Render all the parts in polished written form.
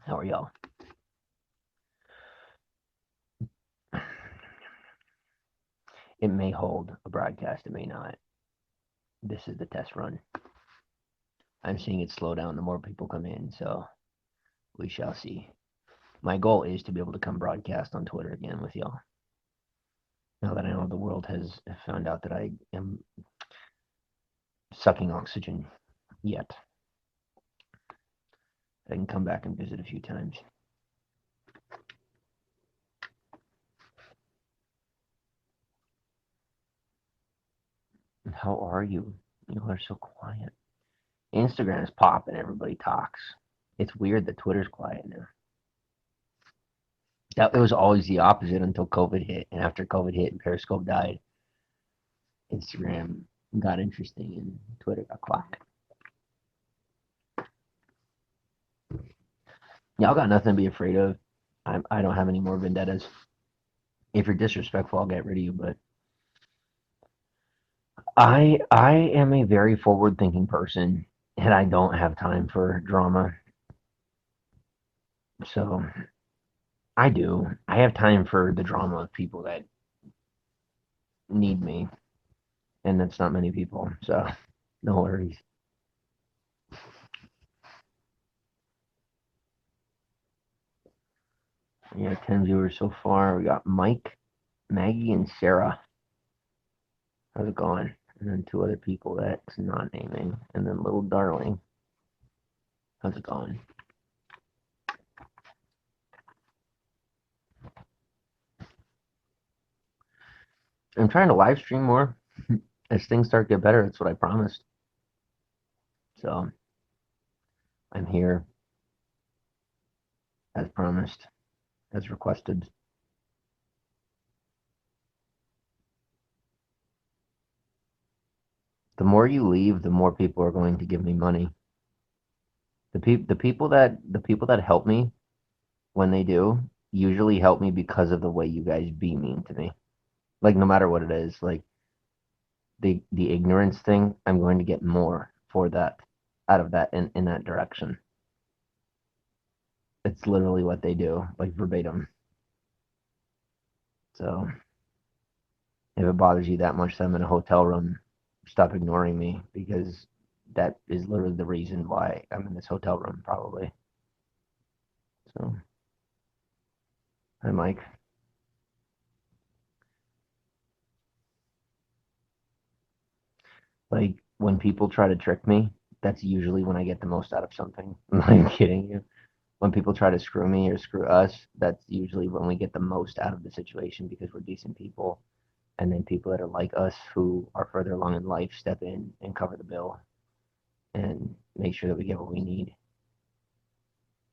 How are y'all? It may hold a broadcast, it may not. This is the test run. I'm seeing it slow down the more people come in, so we shall see. My goal is to be able to come broadcast on Twitter again with y'all. Now that I know the world has found out that I am sucking oxygen yet, I can come back and visit a few times. How are you? You are so quiet. Instagram is popping, everybody talks. It's weird that Twitter's quiet now. That it was always the opposite until COVID hit, and after COVID hit and Periscope died, Instagram got interesting and Twitter got quiet. Y'all got nothing to be afraid of. I don't have any more vendettas. If you're disrespectful, I'll get rid of you. But I am a very forward thinking person, and I don't have time for drama. So I do. I have time for the drama of people that need me, and that's not many people. So no worries. Yeah, 10 viewers so far. We got Mike, Maggie, and Sarah. How's it going? And then two other people that's not naming. And then Little Darling. How's it going? I'm trying to live stream more. As things start to get better, that's what I promised. So I'm here as promised, as requested. The more you leave, the more people are going to give me money. The people that help me when they do usually help me because of the way you guys be mean to me. Like no matter what it is, like the ignorance thing, I'm going to get more for that out of that in that direction. It's literally what they do, like verbatim. So if it bothers you that much that I'm in a hotel room, stop ignoring me because that is literally the reason why I'm in this hotel room, probably. So, hi, Mike. Like, when people try to trick me, that's usually when I get the most out of something. I'm not kidding you. When people try to screw me or screw us, that's usually when we get the most out of the situation because we're decent people. And then people that are like us who are further along in life step in and cover the bill and make sure that we get what we need.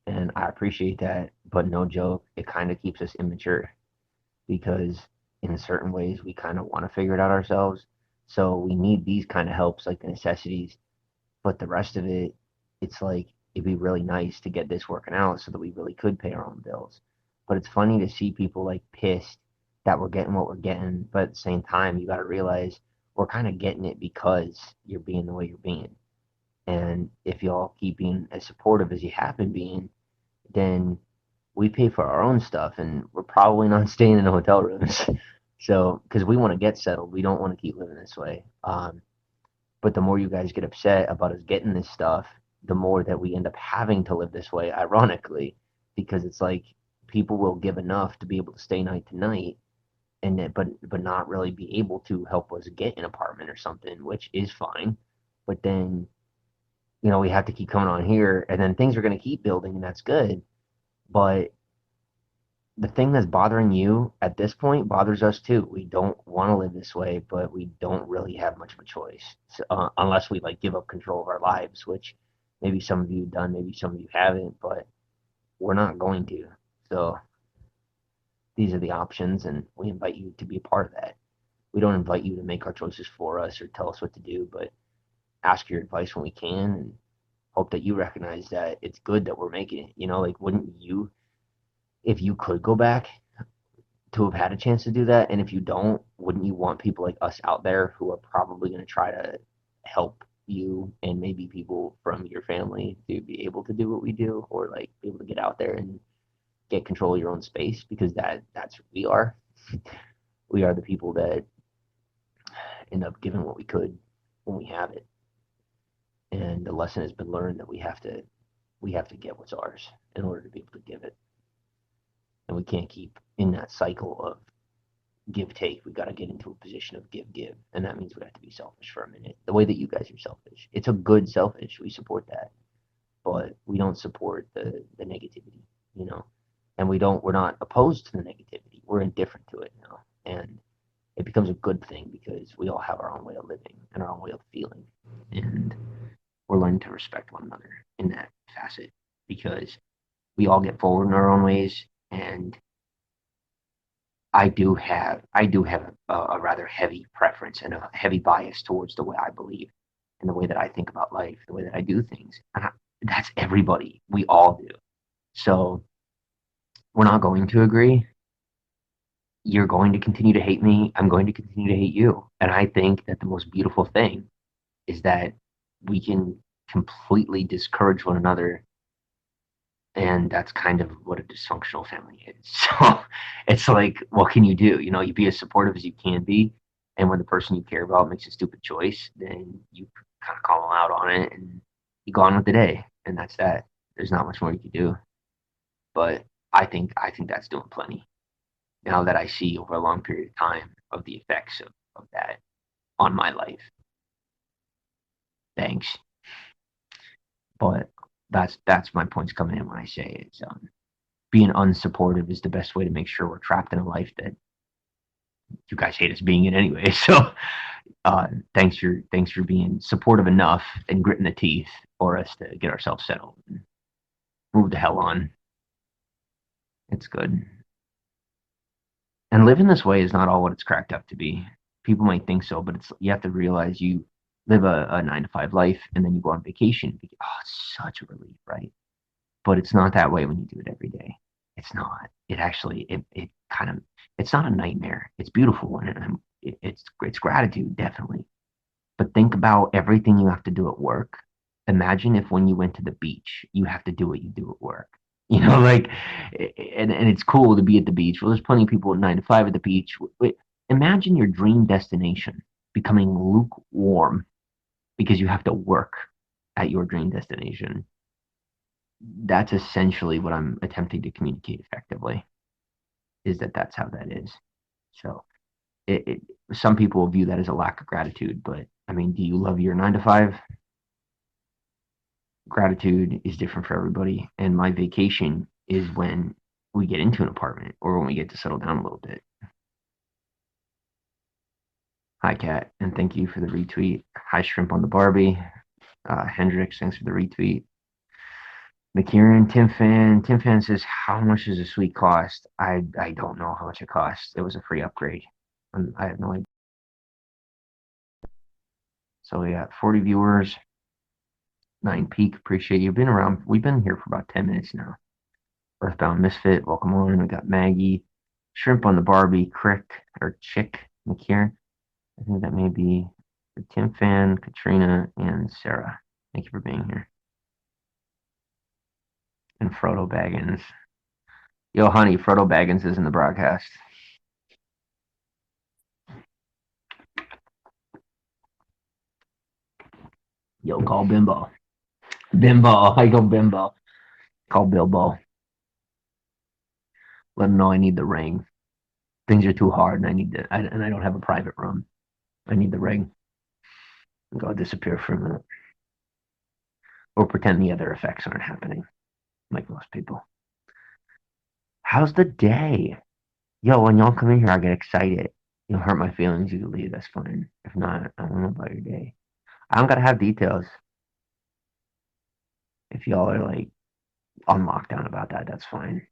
And I appreciate that, but no joke, it kind of keeps us immature because in certain ways we kind of want to figure it out ourselves. So we need these kind of helps like the necessities, but the rest of it, it's like it'd be really nice to get this working out so that we really could pay our own bills. But it's funny to see people like pissed that we're getting what we're getting, but at the same time, you got to realize we're kind of getting it because you're being the way you're being. And if y'all keep being as supportive as you have been being, then we pay for our own stuff and we're probably not staying in hotel rooms. So, because we want to get settled, we don't want to keep living this way. But the more you guys get upset about us getting this stuff, the more that we end up having to live this way, ironically, because it's like people will give enough to be able to stay night to night and but not really be able to help us get an apartment or something, which is fine. But then, we have to keep coming on here and then things are going to keep building and that's good. But the thing that's bothering you at this point bothers us too. We don't want to live this way, but we don't really have much of a choice unless we like give up control of our lives, which maybe some of you have done, maybe some of you haven't, but we're not going to. So these are the options, and we invite you to be a part of that. We don't invite you to make our choices for us or tell us what to do, but ask your advice when we can and hope that you recognize that it's good that we're making it. Like wouldn't you, if you could go back to have had a chance to do that? And if you don't, wouldn't you want people like us out there who are probably going to try to help you and maybe people from your family to be able to do what we do, or like be able to get out there and get control of your own space, because that's who we are. We are the people that end up giving what we could when we have it. And the lesson has been learned that we have to get what's ours in order to be able to give it. And we can't keep in that cycle of give take. We got to get into a position of give give, and that means we have to be selfish for a minute. The way that you guys are selfish, it's a good selfish. We support that, but we don't support the negativity, you know. And we're not opposed to the negativity. We're indifferent to it now, and it becomes a good thing because we all have our own way of living and our own way of feeling, and we're learning to respect one another in that facet because we all get forward in our own ways. And I do have a rather heavy preference and a heavy bias towards the way I believe and the way that I think about life, the way that I do things. That's everybody. We all do. So we're not going to agree. You're going to continue to hate me. I'm going to continue to hate you. And I think that the most beautiful thing is that we can completely discourage one another, and that's kind of what a dysfunctional family is. So it's like, what can you do? You be as supportive as you can be, and when the person you care about makes a stupid choice, then you kind of call them out on it, and you go on with the day, and that's that. There's not much more you can do, but I think that's doing plenty. Now that I see over a long period of time of the effects of that on my life. Thanks, but that's my points coming in when I say it's being unsupportive is the best way to make sure we're trapped in a life that you guys hate us being in anyway. So thanks for being supportive enough and gritting the teeth for us to get ourselves settled and move the hell on. It's good. And living this way is not all what it's cracked up to be. People might think so, but you have to realize you live a 9 to 5 life and then you go on vacation. Oh, it's such a relief, right? But it's not that way when you do it every day. It's not. It actually it kind of it's not a nightmare. It's beautiful and it's gratitude definitely. But think about everything you have to do at work. Imagine if when you went to the beach, you have to do what you do at work. Like, and it's cool to be at the beach. Well, there's plenty of people at 9 to 5 at the beach. Wait, imagine your dream destination becoming lukewarm because you have to work at your dream destination. That's essentially what I'm attempting to communicate effectively, is that that's how that is. So it some people will view that as a lack of gratitude, but I mean, do you love your 9 to 5? Gratitude is different for everybody, and my vacation is when we get into an apartment or when we get to settle down a little bit. Hi, Kat, and thank you for the retweet. Hi, Shrimp on the Barbie. Hendrix, thanks for the retweet. McKieran, Tim Fan says, how much does a suite cost? I don't know how much it costs. It was a free upgrade. I have no idea. So we got 40 viewers. 9 Peak, appreciate you. Been around. We've been here for about 10 minutes now. Earthbound Misfit, welcome on. We got Maggie, Shrimp on the Barbie, Crick or Chick McKieran. I think that may be Tim Fan, Katrina, and Sarah. Thank you for being here. And Frodo Baggins. Yo, honey, Frodo Baggins is in the broadcast. Yo, call Bimbo. Bimbo, I go Bimbo. Call Bilbo. Let him know I need the ring. Things are too hard, and I don't have a private room. I need the ring. Go disappear for a minute, or pretend the other effects aren't happening, like most people. How's the day? Yo, when y'all come in here, I get excited. You'll hurt my feelings. You can leave. That's fine. If not, I don't know about your day. I don't gotta have details. If y'all are like on lockdown about that, that's fine.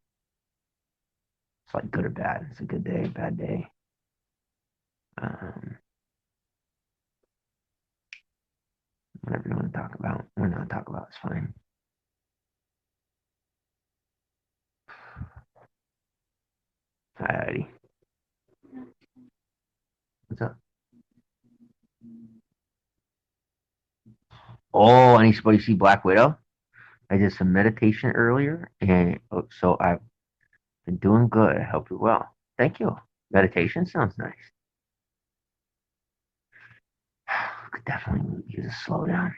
It's like good or bad. It's a good day, bad day. Um, whatever you want to talk about or not talk about is fine. Alrighty. What's up? Oh, anybody see Black Widow? I did some meditation earlier, and so I've been doing good. I hope you're well. Thank you. Meditation sounds nice. Could definitely use a slow down.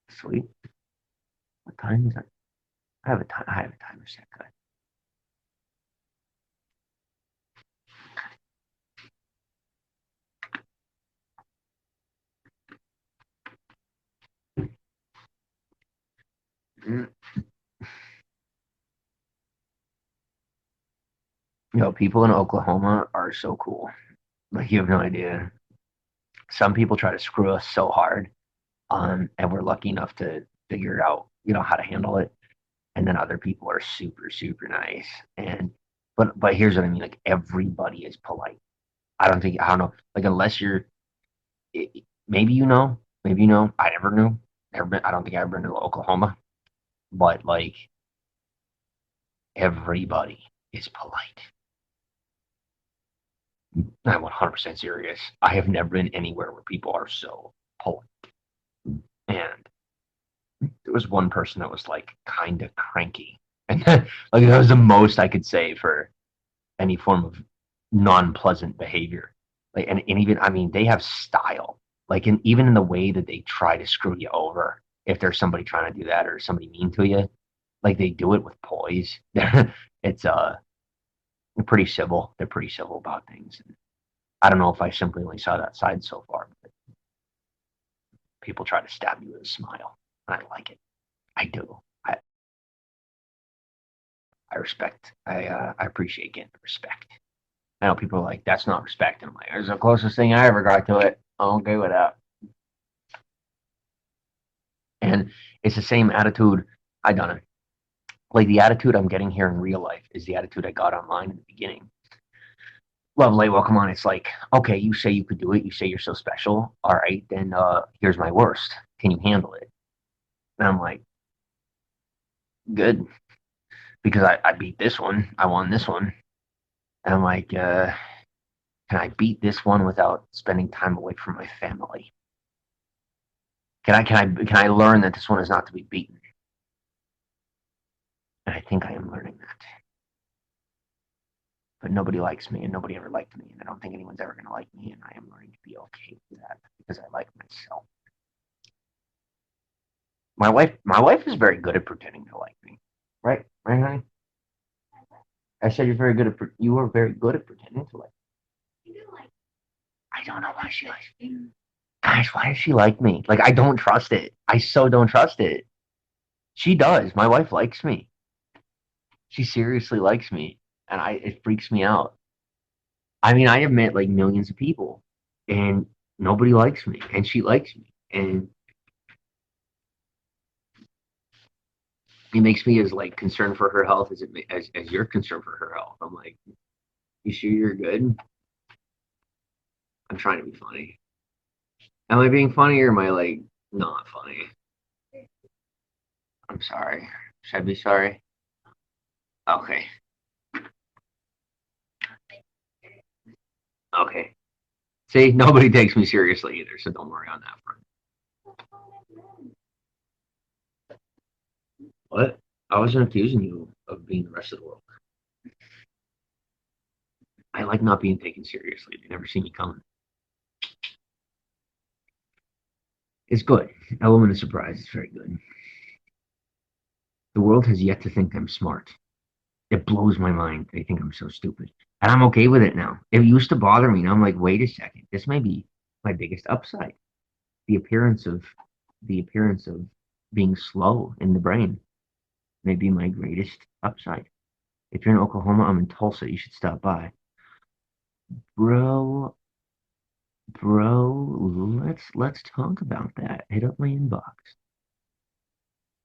Sweet. What time is it? I have a time. I have a timer set. Good. People in Oklahoma are so cool. Like you have no idea. Some people try to screw us so hard, and we're lucky enough to figure out, how to handle it. And then other people are super, super nice. And but here's what I mean. Like everybody is polite. I don't know. Like unless you're, maybe you know, maybe you know. I never knew. Never been. I don't think I ever been to Oklahoma. But like everybody is polite. I'm 100% serious. I have never been anywhere where people are so polite. And there was one person that was like kind of cranky, and like that was the most I could say for any form of non-pleasant behavior. Like, and even I mean, they have style. Like, even in the way that they try to screw you over, if there's somebody trying to do that or somebody mean to you, like they do it with poise. It's they're pretty civil. They're pretty civil about things. I don't know if I simply only saw that side so far, but people try to stab you with a smile, and I like it. I do. I respect. I appreciate getting respect. I know people are like, "That's not respect," and I'm like, "It's the closest thing I ever got to it." I'm okay with that. And it's the same attitude I done it. Like the attitude I'm getting here in real life is the attitude I got online in the beginning. Lovely, well, come on. It's like, okay, you say you could do it. You say you're so special. All right, then here's my worst. Can you handle it? And I'm like, good, because I beat this one. I won this one. And I'm like, can I beat this one without spending time away from my family? Can I learn that this one is not to be beaten? And I think I am learning that. But nobody likes me, and nobody ever liked me, and I don't think anyone's ever going to like me, and I am learning to be okay with that because I like myself. My wife is very good at pretending to like me, right? Right, honey? I said you are very good at pretending to like me. I don't know why she likes me. Gosh, why does she like me? Like I don't trust it. I so don't trust it. She does. My wife likes me. She seriously likes me, and I it freaks me out. I mean, I have met like millions of people, and nobody likes me, and she likes me, and it makes me as like concerned for her health as you're concerned for her health. I'm like, you sure you're good? I'm trying to be funny. Am I being funny or am I like not funny? I'm sorry. Should I be sorry? Okay. Okay. See, nobody takes me seriously either, so don't worry on that front. What? I wasn't accusing you of being the rest of the world. I like not being taken seriously. They never see me coming. It's good. Element of surprise is very good. The world has yet to think I'm smart. It blows my mind. They think I'm so stupid. And I'm okay with it now. It used to bother me. Now I'm like, wait a second. This may be my biggest upside. The appearance of the appearance of being slow in the brain may be my greatest upside. If you're in Oklahoma, I'm in Tulsa. You should stop by. Bro, let's talk about that. Hit up my inbox.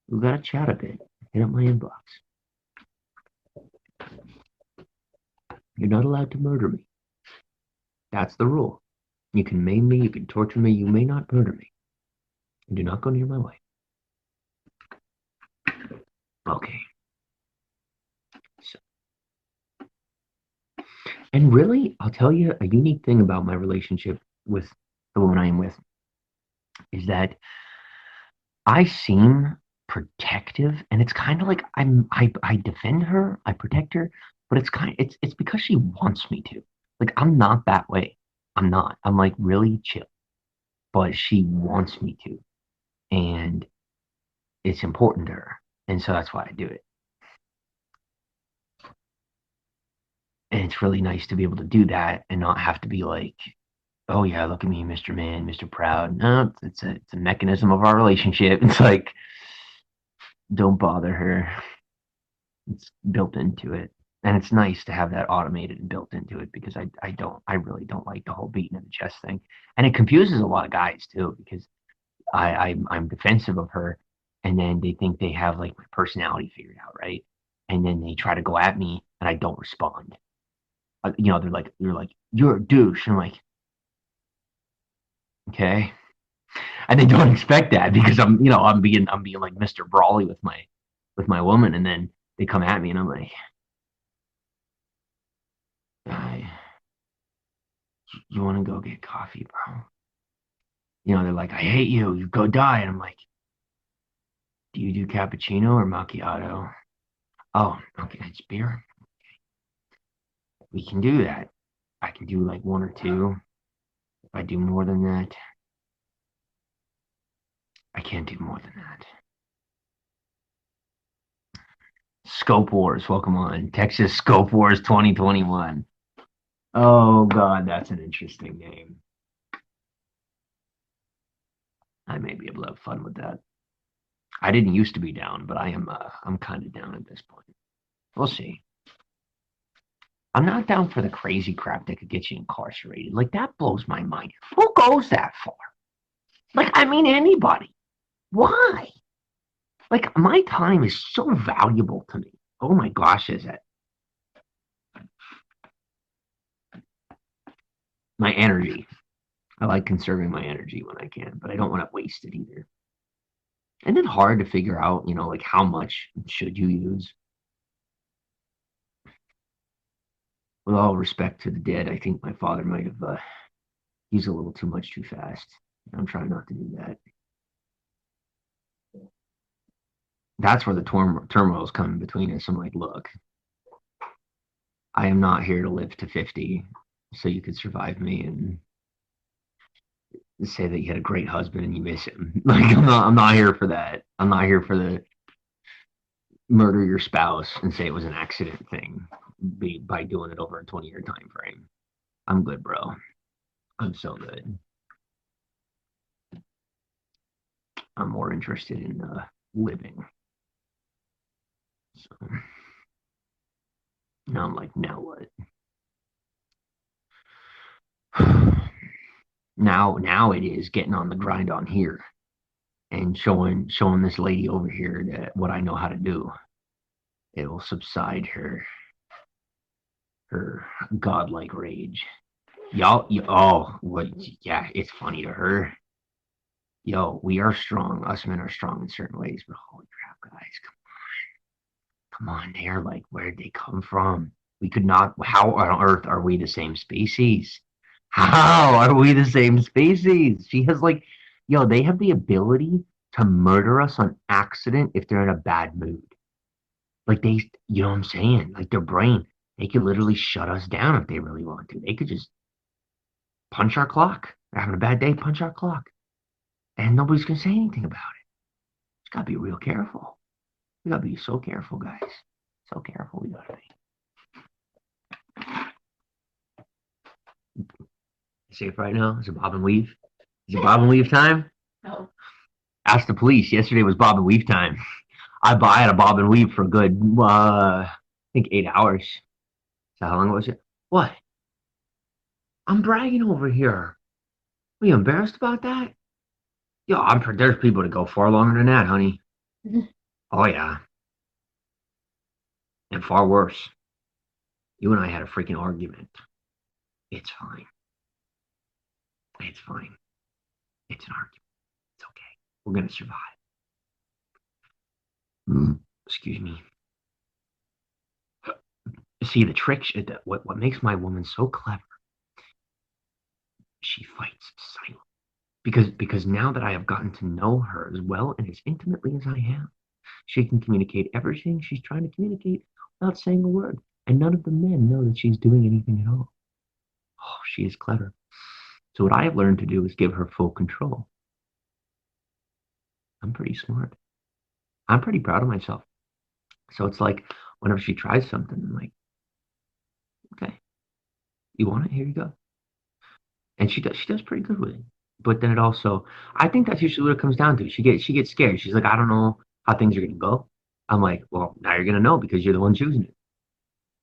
We gotta chat a bit. Hit up my inbox. You're not allowed to murder me. That's the rule. You can maim me, you can torture me, you may not murder me. And do not go near my wife. Okay. So, and really, I'll tell you a unique thing about my relationship with the woman I am with. is that I seem protective, and it's kind of like I defend her, I protect her, but it's because she wants me to. Like I'm not that way. I'm not. I'm like really chill, but she wants me to, and it's important to her, and so that's why I do it. And it's really nice to be able to do that and not have to be like, oh yeah, look at me, Mr. Man, Mr. Proud. No, it's a mechanism of our relationship. It's like don't bother her. It's built into it. And it's nice to have that automated and built into it because I really don't like the whole beating of the chest thing. And it confuses a lot of guys too because I'm defensive of her and then they think they have like my personality figured out, right? And then they try to go at me and I don't respond. They're like, you're a douche. And I'm like, okay. And they don't expect that because I'm being like Mr. Brawly with my woman and then they come at me and I'm like, I, you want to go get coffee, bro? They're like, I hate you. You go die. And I'm like, do you do cappuccino or macchiato? Oh, okay, it's beer. We can do that. I can do like one or two. If I do more than that, I can't do more than that. Scope Wars, welcome on. Texas Scope Wars 2021. Oh, God, that's an interesting name. I may be able to have fun with that. I didn't used to be down, but I'm kind of down at this point. We'll see. I'm not down for the crazy crap that could get you incarcerated. Like that blows my mind. Who goes that far? Like I mean anybody. Why? Like my time is so valuable to me. Oh my gosh, is it? My energy. I like conserving my energy when I can, but I don't want to waste it either. And then hard to figure out, like how much should you use? With all respect to the dead, I think my father might have used a little too much too fast. I'm trying not to do that. That's where the turmoil is coming between us. I'm like, look, I am not here to live to 50 so you could survive me and say that you had a great husband and you miss him. Like I'm not here for that. I'm not here for the murder your spouse and say it was an accident thing by doing it over a 20-year time frame. I'm good, bro. I'm so good. I'm more interested in living. So now I'm like, now what? Now it is getting on the grind on here and showing this lady over here that what I know how to do. It will subside her godlike rage. Oh, what? Yeah, it's funny to her. Yo, we are strong. Us men are strong in certain ways, but holy crap, guys, come on. They're like, where'd they come from? We could not. How on earth are we the same species? How are we the same species? She has like, yo, they have the ability to murder us on accident if they're in a bad mood. Like you know what I'm saying? Like their brain, they could literally shut us down if they really want to. They could just punch our clock. They're having a bad day, punch our clock. And nobody's gonna say anything about it. Just gotta be real careful. We gotta be so careful, guys. So careful we gotta be. Safe right now? Is it bob and weave? Is it bob and weave time? No. Ask the police. Yesterday was bob and weave time. I had a bob and weave for a good, I think 8 hours. So how long was it? What? I'm bragging over here. Are you embarrassed about that? Yo, there's people that go far longer than that, honey. Oh yeah, and far worse. You and I had a freaking argument. It's fine. It's fine. It's an argument. It's okay. We're gonna survive. Excuse me. See the trick. What makes my woman so clever? She fights silently. Because now that I have gotten to know her as well and as intimately as I have, she can communicate everything she's trying to communicate without saying a word. And none of the men know that she's doing anything at all. Oh, she is clever. So what I have learned to do is give her full control. I'm pretty smart. I'm pretty proud of myself. So it's like whenever she tries something, I'm like, okay, you want it? Here you go. And she does pretty good with it. But then it also, I think that's usually what it comes down to. She gets scared. She's like, I don't know how things are gonna go. I'm like, well, now you're gonna know because you're the one choosing it,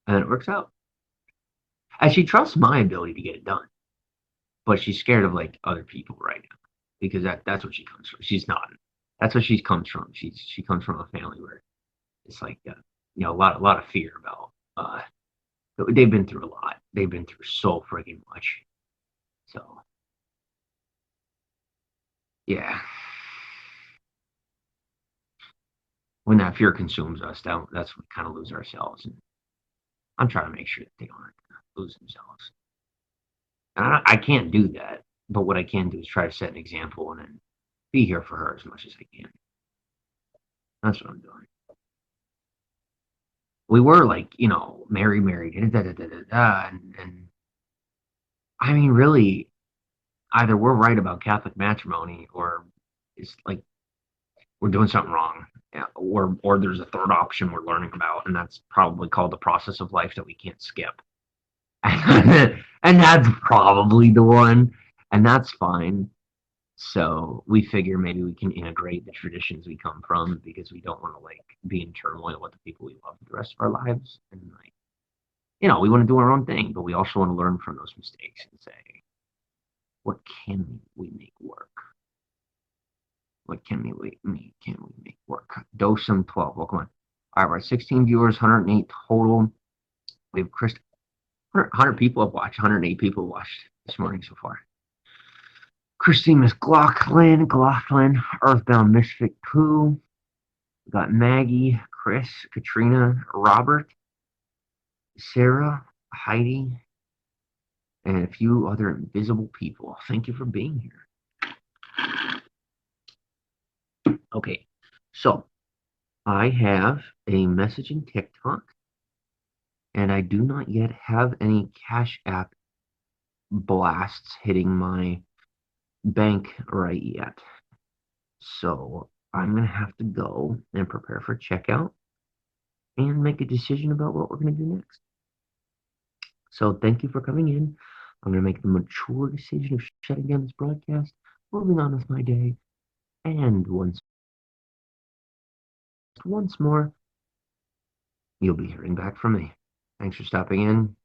and then it works out. And she trusts my ability to get it done, but she's scared of like other people right now because that's what she comes from. She's not. That's what she comes from. She comes from a family where it's like a lot of fear about. They've been through a lot. They've been through so friggin' much. So yeah, when that fear consumes us, that's when we kind of lose ourselves. And I'm trying to make sure that they aren't gonna lose themselves. And I can't do that, but what I can do is try to set an example and then be here for her as much as I can. That's what I'm doing. We were like, married, and I mean, really, either we're right about Catholic matrimony or it's like we're doing something wrong. Yeah, or there's a third option we're learning about, and that's probably called the process of life that we can't skip. And that's probably the one, and that's fine. So we figure maybe we can integrate the traditions we come from because we don't want to like be in turmoil with the people we love for the rest of our lives. And like, we want to do our own thing, but we also want to learn from those mistakes and say, what can we make work? What can we make work? Dosum 12. Well, come on. All right, we're at 16 viewers, 108 total. We have 100 people have watched, 108 people have watched this morning so far. Christine McLaughlin, Earthbound Misfit Pooh. We got Maggie, Chris, Katrina, Robert, Sarah, Heidi, and a few other invisible people. Thank you for being here. Okay, so I have a messaging TikTok, and I do not yet have any Cash App blasts hitting my bank right yet. So I'm going to have to go and prepare for checkout and make a decision about what we're going to do next. So thank you for coming in. I'm going to make the mature decision of shutting down this broadcast, moving on with my day, and once more, you'll be hearing back from me. Thanks for stopping in.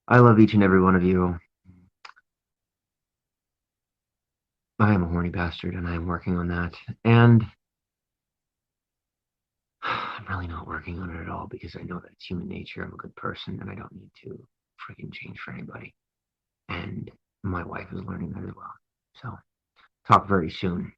I love each and every one of you. I am a horny bastard, and I am working on that. And I'm really not working on it at all because I know that it's human nature. I'm a good person, and I don't need to freaking change for anybody. And my wife is learning that as well. So, talk very soon.